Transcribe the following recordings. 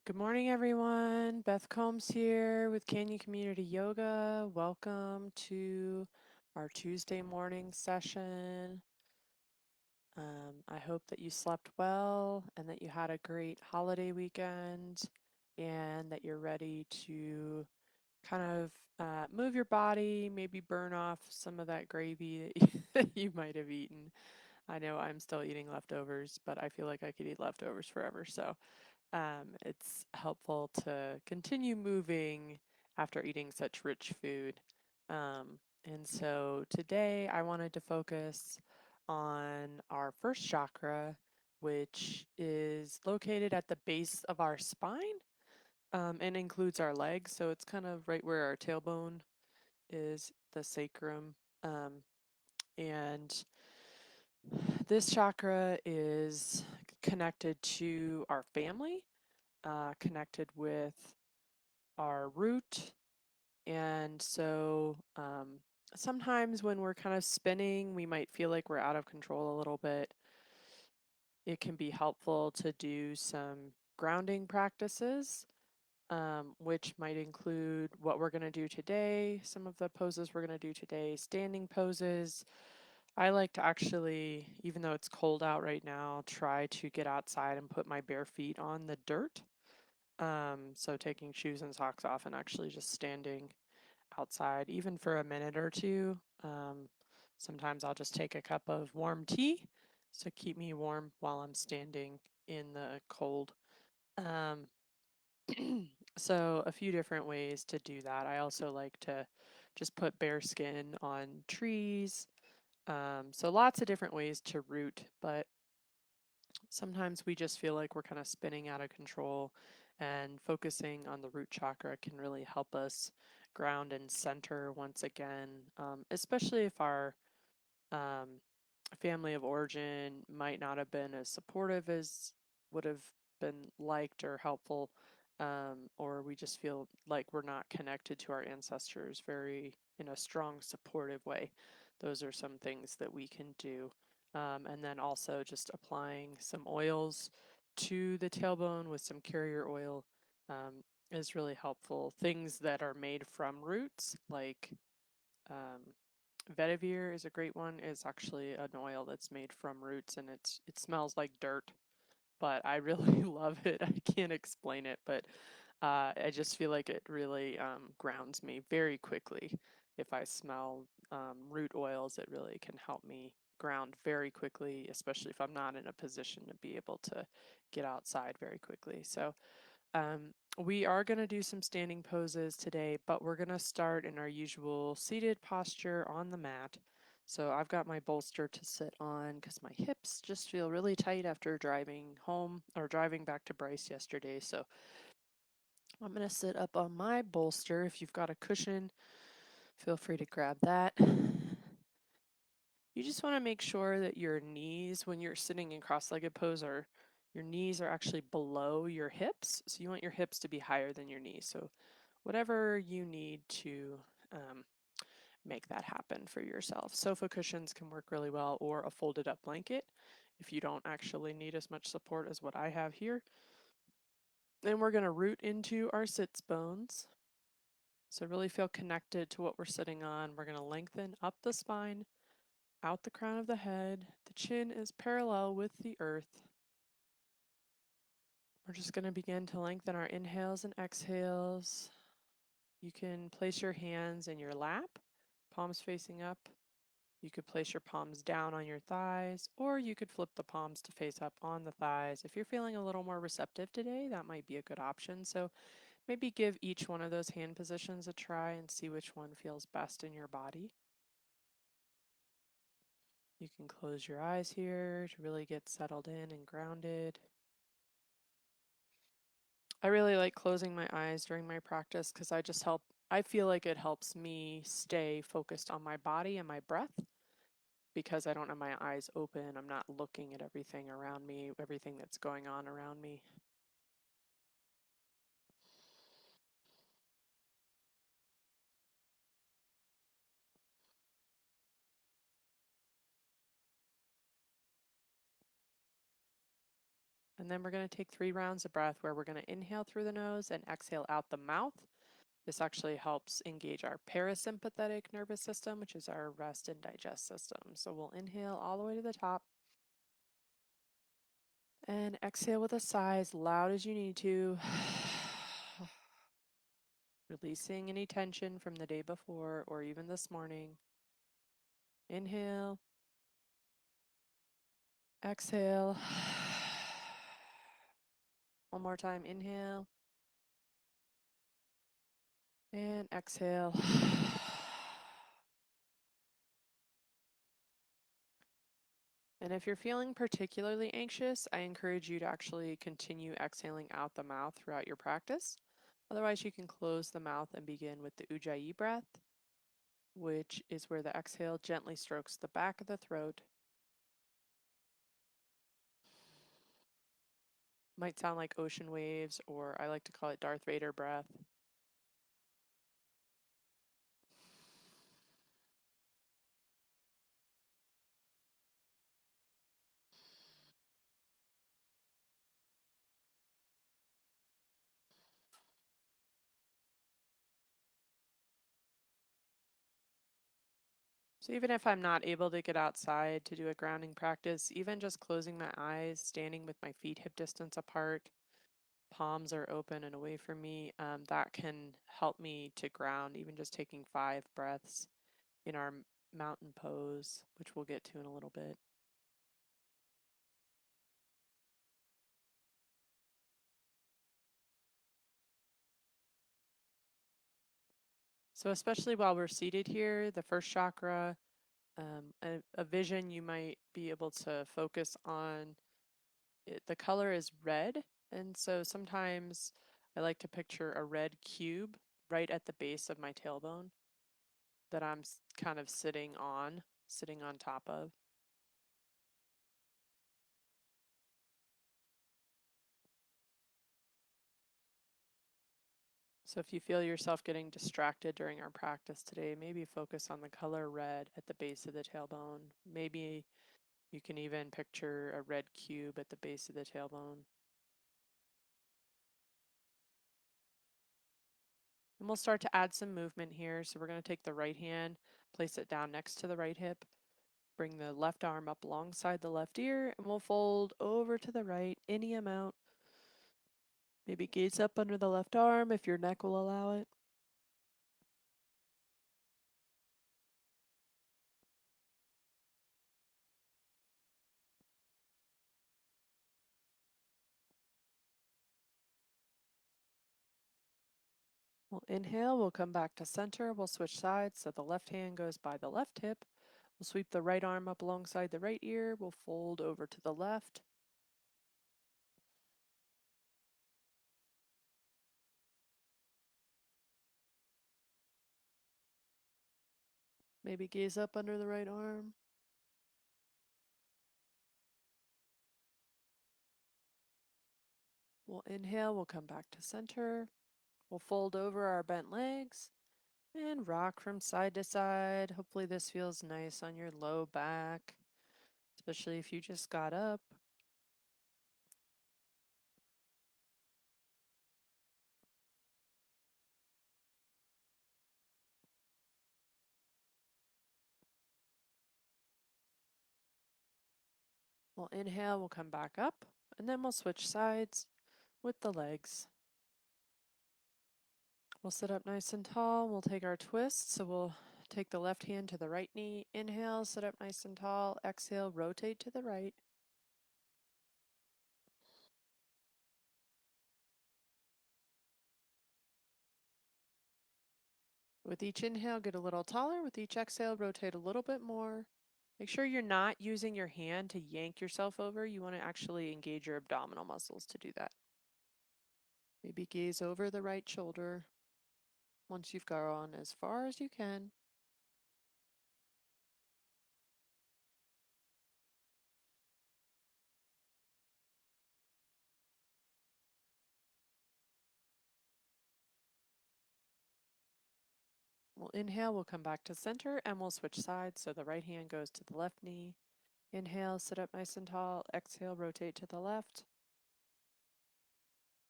Good morning, everyone. Beth Combs here with Canyon Community Yoga. Welcome to our Tuesday morning session. I hope that you slept well and that you had a great holiday weekend and that you're ready to kind of move your body, maybe burn off some of that gravy that that you might have eaten. I know I'm still eating leftovers, but I feel like I could eat leftovers forever. So it's helpful to continue moving after eating such rich food. And so today I wanted to focus on our first chakra, which is located at the base of our spine and includes our legs. So it's kind of right where our tailbone is, the sacrum. And this chakra is connected to our family, connected with our root. And so sometimes when we're kind of spinning, we might feel like we're out of control a little bit. It can be helpful to do some grounding practices, which might include what we're going to do today, some of the poses we're going to do today, standing poses. I like to actually, even though it's cold out right now, try to get outside and put my bare feet on the dirt. So taking shoes and socks off and actually just standing outside, even for a minute or two. Sometimes I'll just take a cup of warm tea to keep me warm while I'm standing in the cold. Um, so a few different ways to do that. I also like to just put bare skin on trees. So lots of different ways to root, but sometimes we just feel like we're kind of spinning out of control, and focusing on the root chakra can really help us ground and center once again, especially if our um, family of origin might not have been as supportive as would have been liked or helpful, or we just feel like we're not connected to our ancestors very in a strong, supportive way. Those are some things that we can do. And then also just applying some oils to the tailbone with some carrier oil is really helpful. Things that are made from roots, like um, vetiver is a great one. It's actually an oil that's made from roots, and it smells like dirt, but I really love it. I can't explain it, but I just feel like it really grounds me very quickly. If I smell root oils, it really can help me ground very quickly, especially if I'm not in a position to be able to get outside very quickly. So we are going to do some standing poses today, but we're going to start in our usual seated posture on the mat. So I've got my bolster to sit on because my hips just feel really tight after driving home or driving back to Bryce yesterday. So I'm going to sit up on my bolster. If you've got a cushion, feel free to grab that. You just want to make sure that your knees, when you're sitting in cross-legged pose, are your knees are actually below your hips. So you want your hips to be higher than your knees. So whatever you need to make that happen for yourself. Sofa cushions can work really well, or a folded up blanket if you don't actually need as much support as what I have here. Then we're going to root into our sits bones. So really feel connected to what we're sitting on. We're going to lengthen up the spine, out the crown of the head. The chin is parallel with the earth. We're just going to begin to lengthen our inhales and exhales. You can place your hands in your lap, palms facing up. You could place your palms down on your thighs, or you could flip the palms to face up on the thighs. If you're feeling a little more receptive today, that might be a good option. So maybe give each one of those hand positions a try and see which one feels best in your body. You can close your eyes here to really get settled in and grounded. I really like closing my eyes during my practice because I feel like it helps me stay focused on my body and my breath because I don't have my eyes open. I'm not looking at everything around me, everything that's going on around me. And then we're going to take 3 rounds of breath where we're going to inhale through the nose and exhale out the mouth. This actually helps engage our parasympathetic nervous system, which is our rest and digest system. So we'll inhale all the way to the top and exhale with a sigh as loud as you need to, releasing any tension from the day before or even this morning. Inhale, exhale. One more time, inhale and exhale. And if you're feeling particularly anxious, I encourage you to actually continue exhaling out the mouth throughout your practice. Otherwise, you can close the mouth and begin with the Ujjayi breath, which is where the exhale gently strokes the back of the throat. Might sound like ocean waves, or I like to call it Darth Vader breath. So even if I'm not able to get outside to do a grounding practice, even just closing my eyes, standing with my feet hip distance apart, palms are open and away from me, that can help me to ground, even just taking 5 breaths in our mountain pose, which we'll get to in a little bit. So especially while we're seated here, the first chakra, a vision you might be able to focus on, the color is red. And so sometimes I like to picture a red cube right at the base of my tailbone that I'm kind of sitting on top of. So if you feel yourself getting distracted during our practice today, maybe focus on the color red at the base of the tailbone. Maybe you can even picture a red cube at the base of the tailbone. And we'll start to add some movement here. So we're going to take the right hand, place it down next to the right hip, bring the left arm up alongside the left ear, and we'll fold over to the right any amount. Maybe gaze up under the left arm if your neck will allow it. We'll inhale, we'll come back to center, we'll switch sides so the left hand goes by the left hip. We'll sweep the right arm up alongside the right ear, we'll fold over to the left. Maybe gaze up under the right arm. We'll inhale, we'll come back to center. We'll fold over our bent legs and rock from side to side. Hopefully this feels nice on your low back, especially if you just got up. We'll inhale, we'll come back up, and then we'll switch sides with the legs. We'll sit up nice and tall. We'll take our twist. So we'll take the left hand to the right knee. Inhale, sit up nice and tall. Exhale, rotate to the right. With each inhale, get a little taller. With each exhale, rotate a little bit more. Make sure you're not using your hand to yank yourself over. You want to actually engage your abdominal muscles to do that. Maybe gaze over the right shoulder once you've gone as far as you can. We'll inhale, we'll come back to center, and we'll switch sides. So the right hand goes to the left knee. Inhale, sit up nice and tall. Exhale, rotate to the left.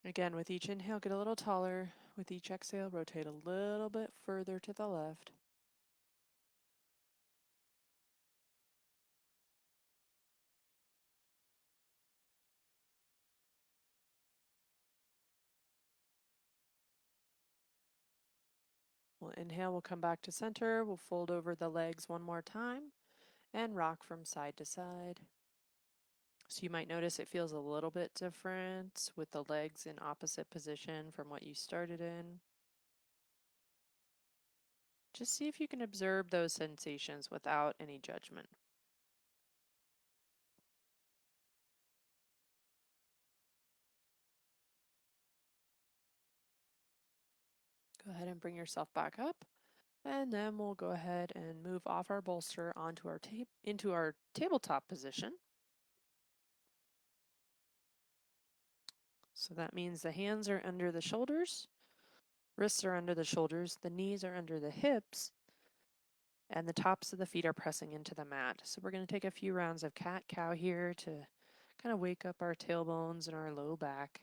Again, with each inhale, get a little taller. With each exhale, rotate a little bit further to the left. We'll inhale, we'll come back to center. We'll fold over the legs one more time and rock from side to side. So you might notice it feels a little bit different with the legs in opposite position from what you started in. Just see if you can observe those sensations without any judgment. Go ahead and bring yourself back up, and then we'll go ahead and move off our bolster onto our into our tabletop position. So that means the hands are under the shoulders, wrists are under the shoulders, the knees are under the hips, and the tops of the feet are pressing into the mat. So we're going to take a few rounds of cat-cow here to kind of wake up our tailbones and our low back.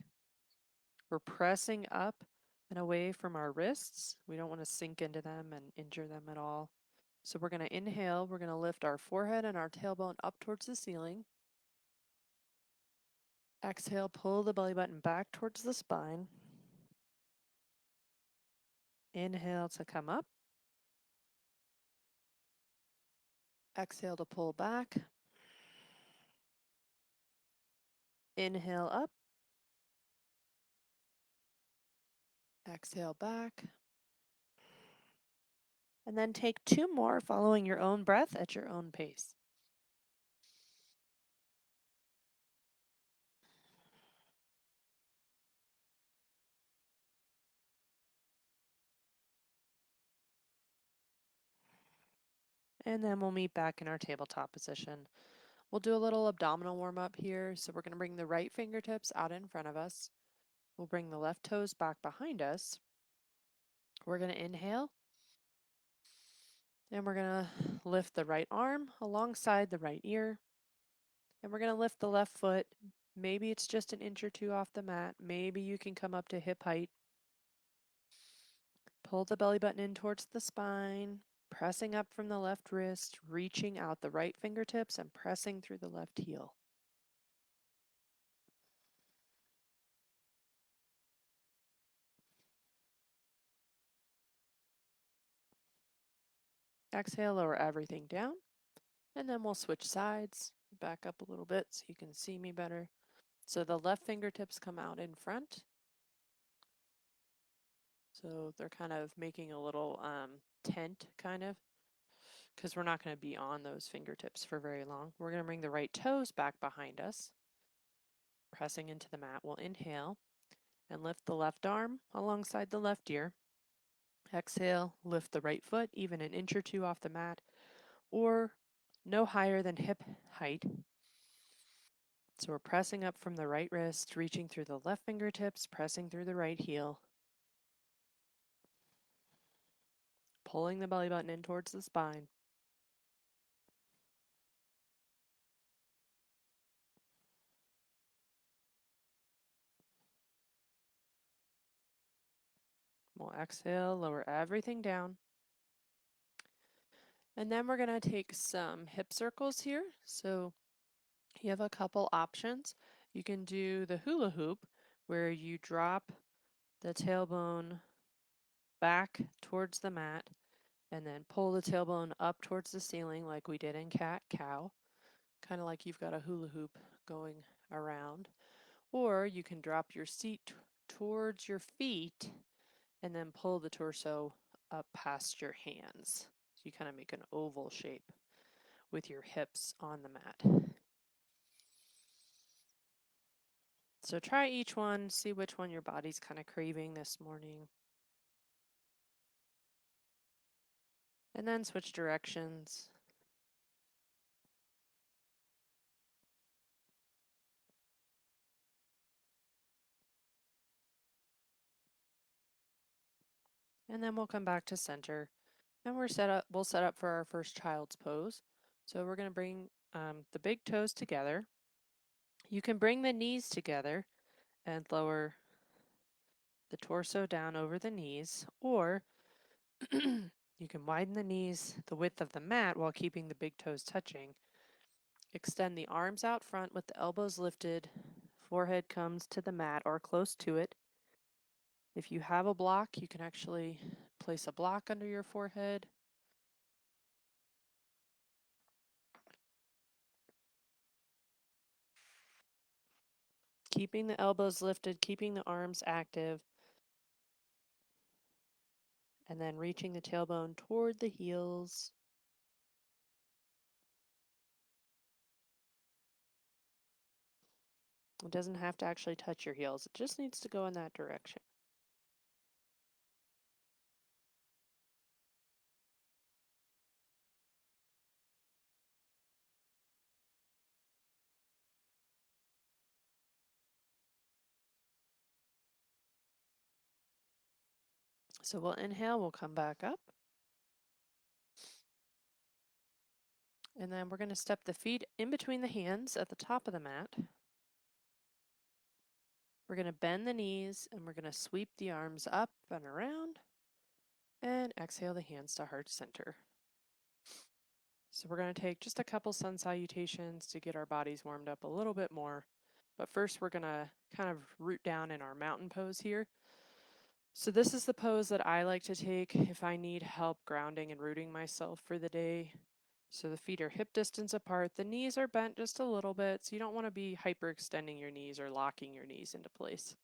We're pressing up and away from our wrists. We don't want to sink into them and injure them at all. So we're going to inhale, we're going to lift our forehead and our tailbone up towards the ceiling. Exhale, pull the belly button back towards the spine. Inhale to come up. Exhale to pull back. Inhale up. Exhale back. And then take two more following your own breath at your own pace. And then we'll meet back in our tabletop position. We'll do a little abdominal warm up here. So we're going to bring the right fingertips out in front of us. We'll bring the left toes back behind us. We're going to inhale. And we're going to lift the right arm alongside the right ear. And we're going to lift the left foot. Maybe it's just an inch or two off the mat. Maybe you can come up to hip height. Pull the belly button in towards the spine, pressing up from the left wrist, reaching out the right fingertips and pressing through the left heel. Exhale, lower everything down. And then we'll switch sides, back up a little bit so you can see me better. So the left fingertips come out in front. So they're kind of making a little tent, kind of, because we're not going to be on those fingertips for very long. We're going to bring the right toes back behind us, pressing into the mat. We'll inhale and lift the left arm alongside the left ear. Exhale, lift the right foot even an inch or two off the mat, or no higher than hip height. So we're pressing up from the right wrist, reaching through the left fingertips, pressing through the right heel, pulling the belly button in towards the spine. We'll exhale, lower everything down. And then we're going to take some hip circles here. So you have a couple options. You can do the hula hoop, where you drop the tailbone back towards the mat and then pull the tailbone up towards the ceiling like we did in cat-cow, kind of like you've got a hula hoop going around. Or you can drop your seat towards your feet and then pull the torso up past your hands. So you kind of make an oval shape with your hips on the mat. So try each one, see which one your body's kind of craving this morning. And then switch directions. And then we'll come back to center. And we'll set up for our first child's pose. So we're going to bring the big toes together. You can bring the knees together and lower the torso down over the knees, or you can widen the knees the width of the mat while keeping the big toes touching. Extend the arms out front with the elbows lifted, forehead comes to the mat or close to it. If you have a block, you can actually place a block under your forehead. Keeping the elbows lifted, keeping the arms active, and then reaching the tailbone toward the heels. It doesn't have to actually touch your heels. It just needs to go in that direction. So we'll inhale, we'll come back up. And then we're going to step the feet in between the hands at the top of the mat. We're going to bend the knees and we're going to sweep the arms up and around. And exhale the hands to heart center. So we're going to take just a couple sun salutations to get our bodies warmed up a little bit more. But first we're going to kind of root down in our mountain pose here. So this is the pose that I like to take if I need help grounding and rooting myself for the day. So the feet are hip distance apart. The knees are bent just a little bit, so you don't want to be hyperextending your knees or locking your knees into place.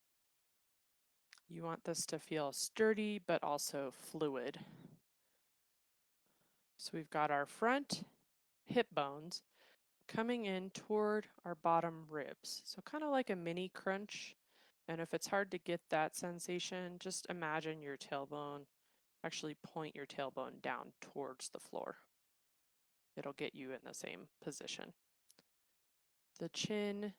You want this to feel sturdy, but also fluid. So we've got our front hip bones coming in toward our bottom ribs. So kind of like a mini crunch. And if it's hard to get that sensation, just imagine your tailbone, actually point your tailbone down towards the floor. It'll get you in the same position. The chin,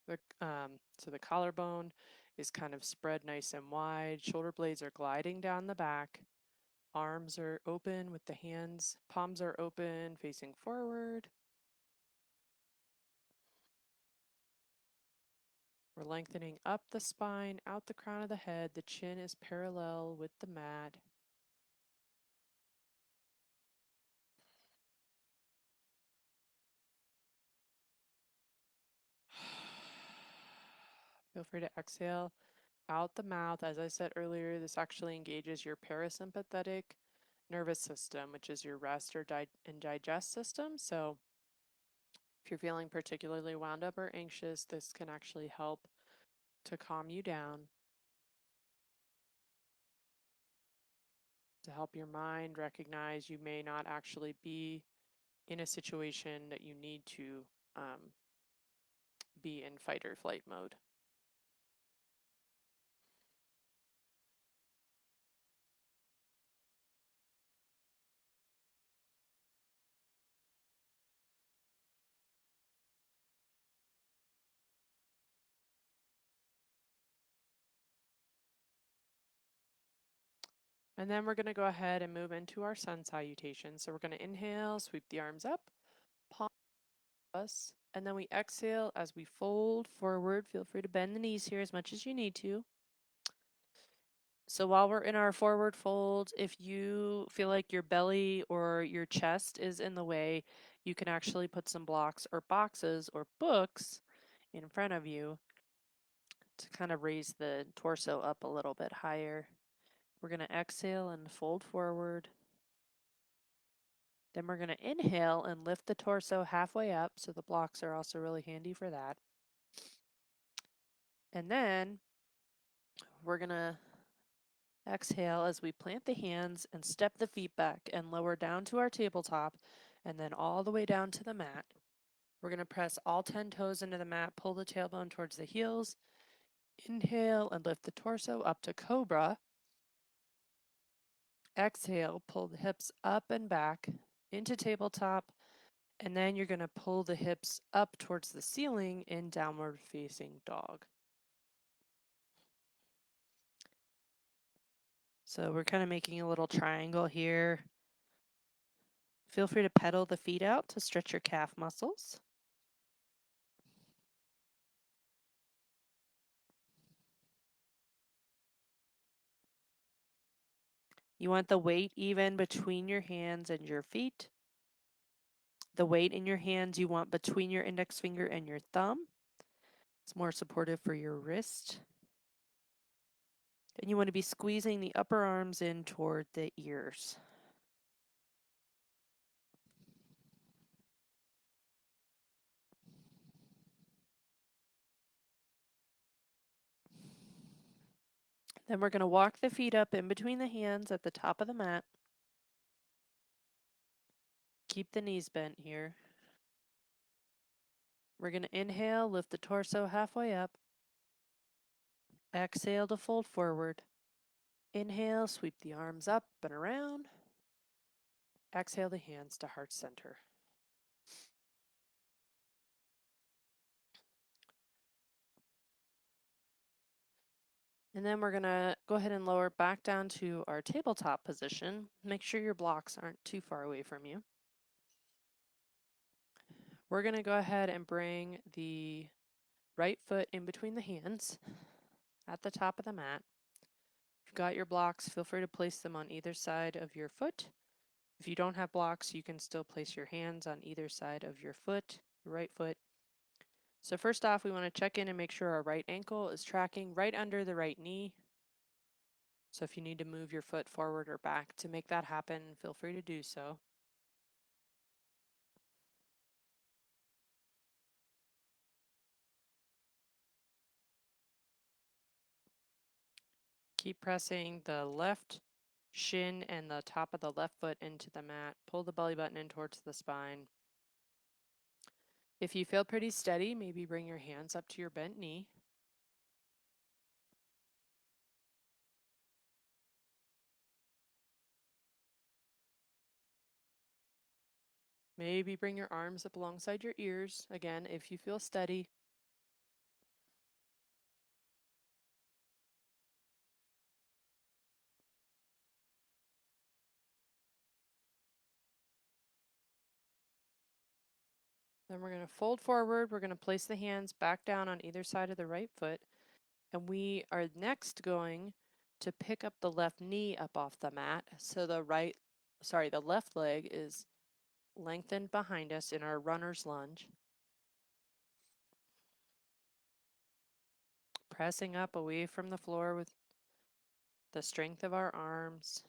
so the collarbone is kind of spread nice and wide. Shoulder blades are gliding down the back. Arms are open with the hands. Palms are open, facing forward. We're lengthening up the spine, out the crown of the head. The chin is parallel with the mat. Feel free to exhale out the mouth. As I said earlier, this actually engages your parasympathetic nervous system, which is your rest or and digest system. So if you're feeling particularly wound up or anxious, this can actually help to calm you down, to help your mind recognize you may not actually be in a situation that you need to be in fight or flight mode. And then we're going to go ahead and move into our sun salutation. So we're going to inhale, sweep the arms up, palm us, and then we exhale as we fold forward. Feel free to bend the knees here as much as you need to. So while we're in our forward fold, if you feel like your belly or your chest is in the way, you can actually put some blocks or boxes or books in front of you to kind of raise the torso up a little bit higher. We're going to exhale and fold forward. Then we're going to inhale and lift the torso halfway up, so the blocks are also really handy for that. And then we're going to exhale as we plant the hands and step the feet back and lower down to our tabletop and then all the way down to the mat. We're going to press all 10 toes into the mat, pull the tailbone towards the heels. Inhale and lift the torso up to cobra. Exhale, pull the hips up and back into tabletop, and then you're going to pull the hips up towards the ceiling in downward facing dog. So we're kind of making a little triangle here. Feel free to pedal the feet out to stretch your calf muscles. You want the weight even between your hands and your feet. The weight in your hands you want between your index finger and your thumb. It's more supportive for your wrist. And you want to be squeezing the upper arms in toward the ears. Then we're going to walk the feet up in between the hands at the top of the mat. Keep the knees bent here. We're going to inhale, lift the torso halfway up. Exhale to fold forward. Inhale, sweep the arms up and around. Exhale the hands to heart center. And then we're going to go ahead and lower back down to our tabletop position. Make sure your blocks aren't too far away from you. We're going to go ahead and bring the right foot in between the hands at the top of the mat. If you've got your blocks, feel free to place them on either side of your foot. If you don't have blocks, you can still place your hands on either side of your foot, your right foot. So first off, we want to check in and make sure our right ankle is tracking right under the right knee. So if you need to move your foot forward or back to make that happen, feel free to do so. Keep pressing the left shin and the top of the left foot into the mat. Pull the belly button in towards the spine. If you feel pretty steady, maybe bring your hands up to your bent knee. Maybe bring your arms up alongside your ears, again, if you feel steady. Then we're going to fold forward. We're going to place the hands back down on either side of the right foot. And we are next going to pick up the left knee up off the mat. So the left leg is lengthened behind us in our runner's lunge. Pressing up away from the floor with the strength of our arms.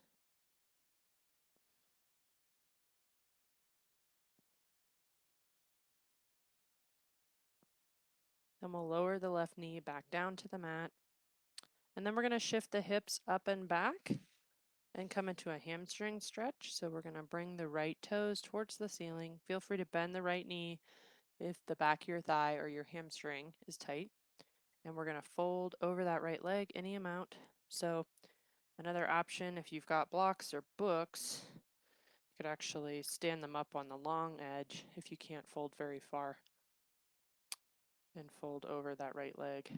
Then we'll lower the left knee back down to the mat. And then we're going to shift the hips up and back and come into a hamstring stretch. So we're going to bring the right toes towards the ceiling. Feel free to bend the right knee if the back of your thigh or your hamstring is tight. And we're going to fold over that right leg any amount. So another option, if you've got blocks or books, you could actually stand them up on the long edge if you can't fold very far and fold over that right leg.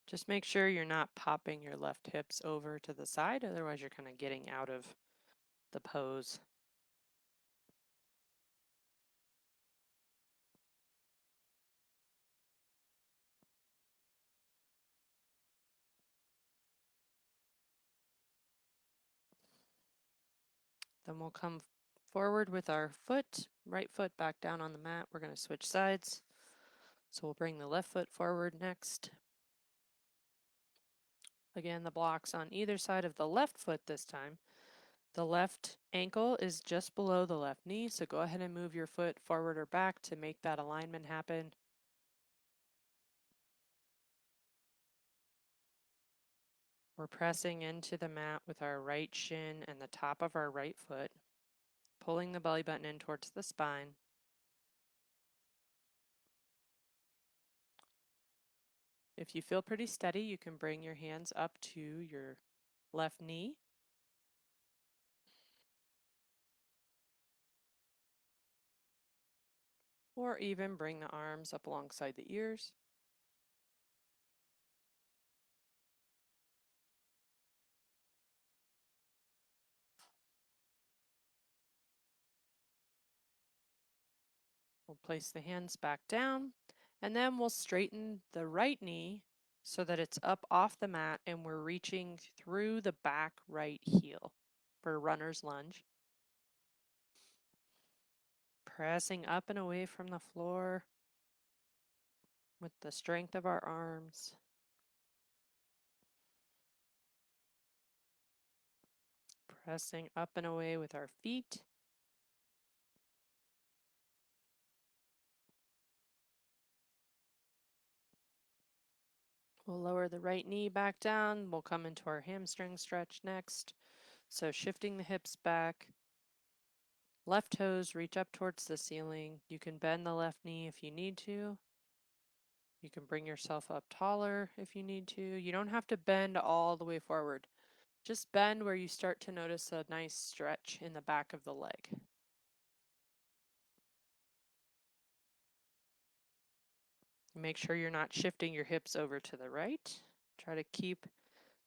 Just make sure you're not popping your left hips over to the side, otherwise you're kind of getting out of the pose. Then we'll come forward with our foot, right foot back down on the mat. We're going to switch sides. So we'll bring the left foot forward next. Again, the blocks on either side of the left foot this time. The left ankle is just below the left knee, so go ahead and move your foot forward or back to make that alignment happen. We're pressing into the mat with our right shin and the top of our right foot, pulling the belly button in towards the spine. If you feel pretty steady, you can bring your hands up to your left knee. Or even bring the arms up alongside the ears. We'll place the hands back down, and then we'll straighten the right knee so that it's up off the mat and we're reaching through the back right heel for runner's lunge. Pressing up and away from the floor with the strength of our arms. Pressing up and away with our feet. We'll lower the right knee back down. We'll come into our hamstring stretch next. So shifting the hips back. Left toes reach up towards the ceiling. You can bend the left knee if you need to. You can bring yourself up taller if you need to. You don't have to bend all the way forward. Just bend where you start to notice a nice stretch in the back of the leg. Make sure you're not shifting your hips over to the right. Try to keep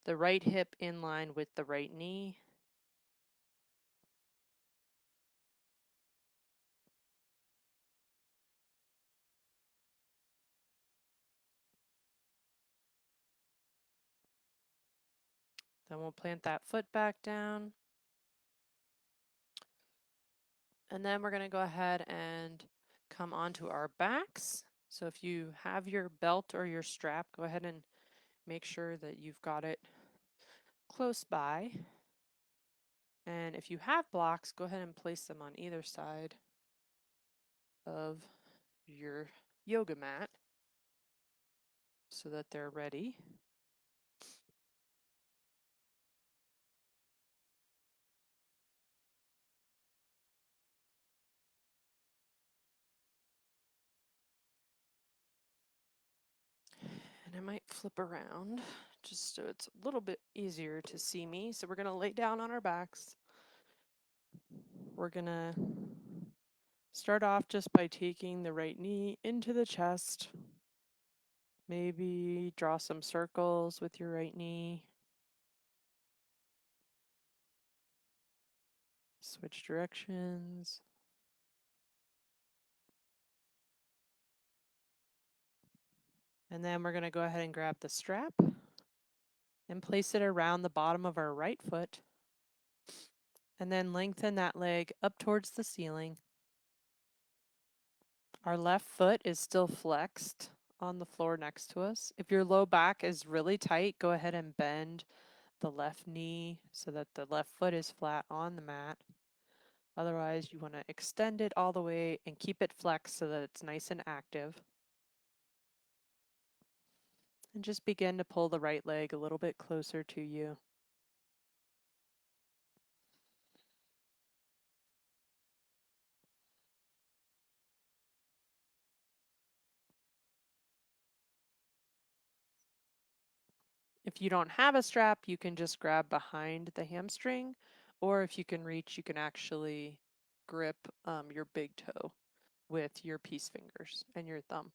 the right hip in line with the right knee. Then we'll plant that foot back down. And then we're going to go ahead and come onto our backs. So if you have your belt or your strap, go ahead and make sure that you've got it close by. And if you have blocks, go ahead and place them on either side of your yoga mat so that they're ready. And I might flip around just so it's a little bit easier to see me. So we're going to lay down on our backs. We're going to start off just by taking the right knee into the chest. Maybe draw some circles with your right knee. Switch directions. And then we're going to go ahead and grab the strap and place it around the bottom of our right foot. And then lengthen that leg up towards the ceiling. Our left foot is still flexed on the floor next to us. If your low back is really tight, go ahead and bend the left knee so that the left foot is flat on the mat. Otherwise, you want to extend it all the way and keep it flexed so that it's nice and active. And just begin to pull the right leg a little bit closer to you. If you don't have a strap, you can just grab behind the hamstring, or if you can reach, you can actually grip your big toe with your peace fingers and your thumb.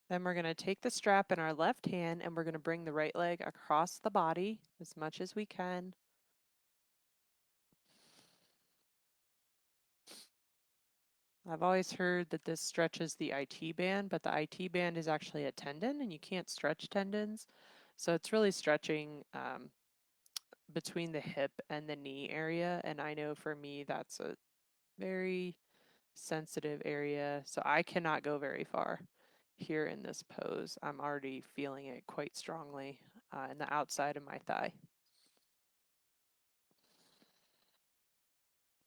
Then we're going to take the strap in our left hand and we're going to bring the right leg across the body as much as we can. I've always heard that this stretches the IT band, but the IT band is actually a tendon and you can't stretch tendons. So it's really stretching between the hip and the knee area. And I know for me, that's a very sensitive area. So I cannot go very far here in this pose. I'm already feeling it quite strongly in the outside of my thigh.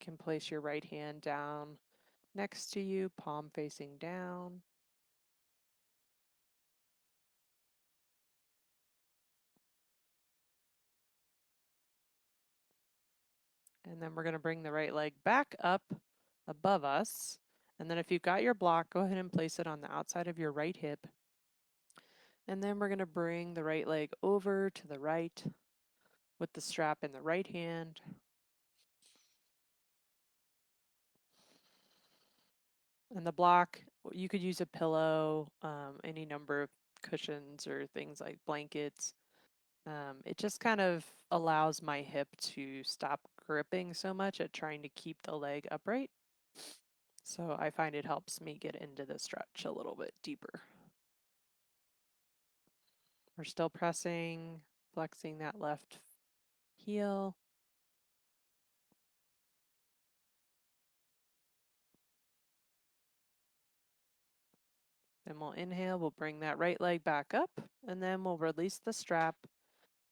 You can place your right hand down next to you, palm facing down. And then we're going to bring the right leg back up above us. And then if you've got your block, go ahead and place it on the outside of your right hip. And then we're going to bring the right leg over to the right with the strap in the right hand. And the block, you could use a pillow, any number of cushions or things like blankets. It just kind of allows my hip to stop gripping so much at trying to keep the leg upright. So I find it helps me get into the stretch a little bit deeper. We're still pressing, flexing that left heel. Then we'll inhale, we'll bring that right leg back up, and then we'll release the strap,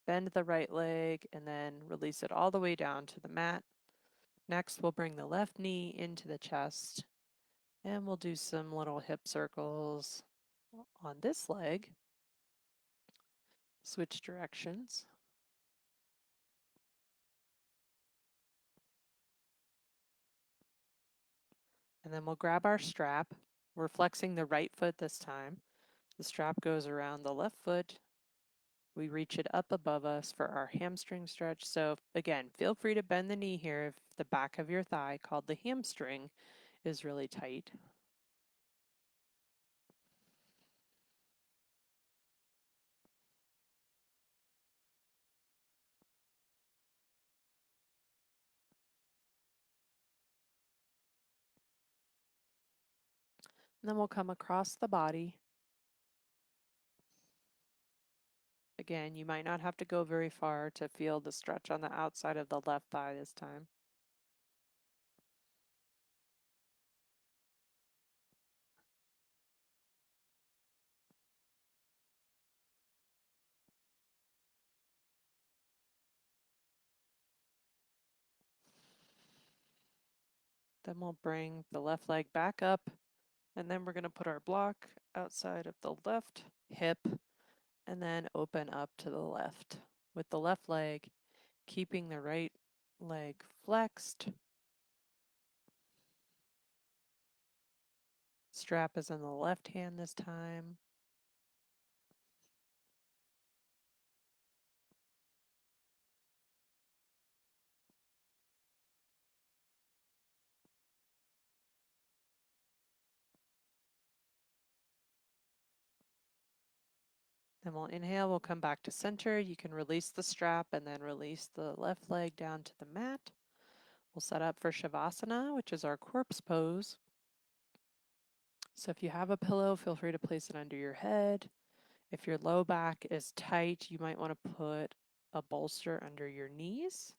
bend the right leg, and then release it all the way down to the mat. Next, we'll bring the left knee into the chest, and we'll do some little hip circles on this leg. Switch directions. And then we'll grab our strap. We're flexing the right foot this time. The strap goes around the left foot. We reach it up above us for our hamstring stretch. So again, feel free to bend the knee here if the back of your thigh, called the hamstring, is really tight. And then we'll come across the body. Again, you might not have to go very far to feel the stretch on the outside of the left thigh this time. Then we'll bring the left leg back up, and then we're going to put our block outside of the left hip and then open up to the left with the left leg, keeping the right leg flexed. Strap is in the left hand this time. Then we'll inhale, we'll come back to center. You can release the strap and then release the left leg down to the mat. We'll set up for Shavasana, which is our corpse pose. So if you have a pillow, feel free to place it under your head. If your low back is tight, you might want to put a bolster under your knees.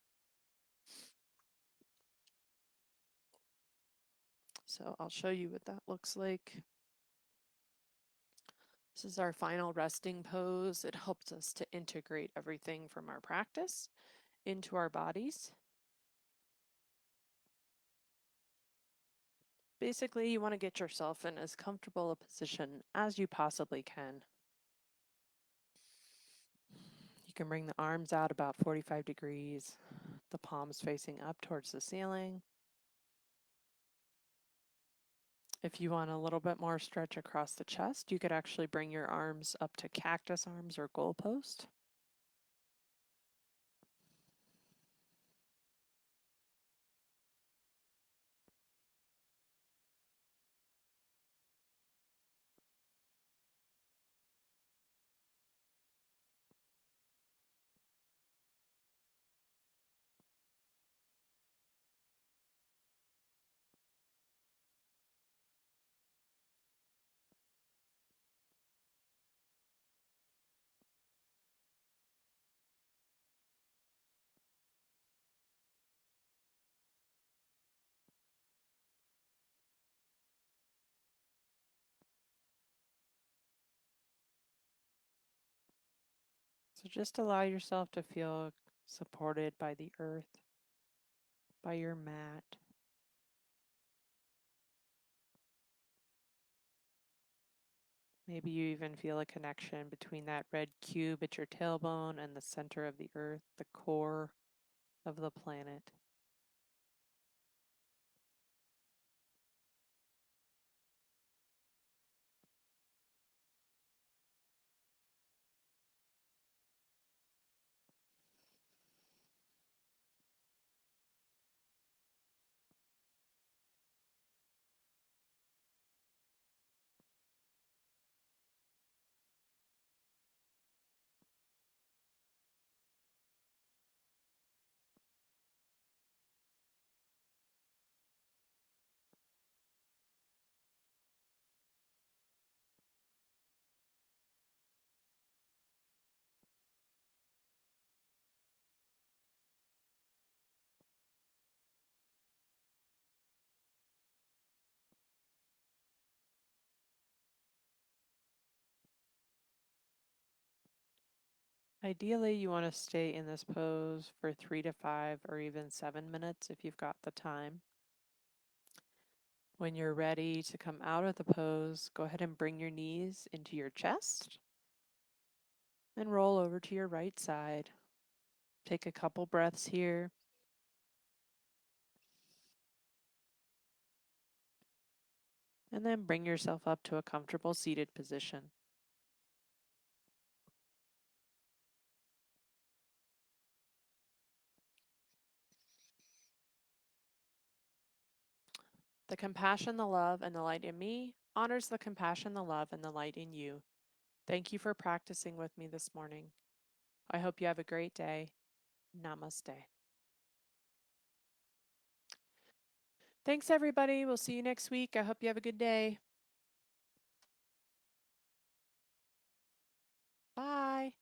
So I'll show you what that looks like. This is our final resting pose. It helps us to integrate everything from our practice into our bodies. Basically, you want to get yourself in as comfortable a position as you possibly can. You can bring the arms out about 45 degrees, the palms facing up towards the ceiling. If you want a little bit more stretch across the chest, you could actually bring your arms up to cactus arms or goalpost. So just allow yourself to feel supported by the earth, by your mat. Maybe you even feel a connection between that red cube at your tailbone and the center of the earth, the core of the planet. Ideally, you want to stay in this pose for 3 to 5 or even 7 minutes if you've got the time. When you're ready to come out of the pose, go ahead and bring your knees into your chest and roll over to your right side. Take a couple breaths here. And then bring yourself up to a comfortable seated position. The compassion, the love, and the light in me honors the compassion, the love, and the light in you. Thank you for practicing with me this morning. I hope you have a great day. Namaste. Thanks, everybody. We'll see you next week. I hope you have a good day. Bye.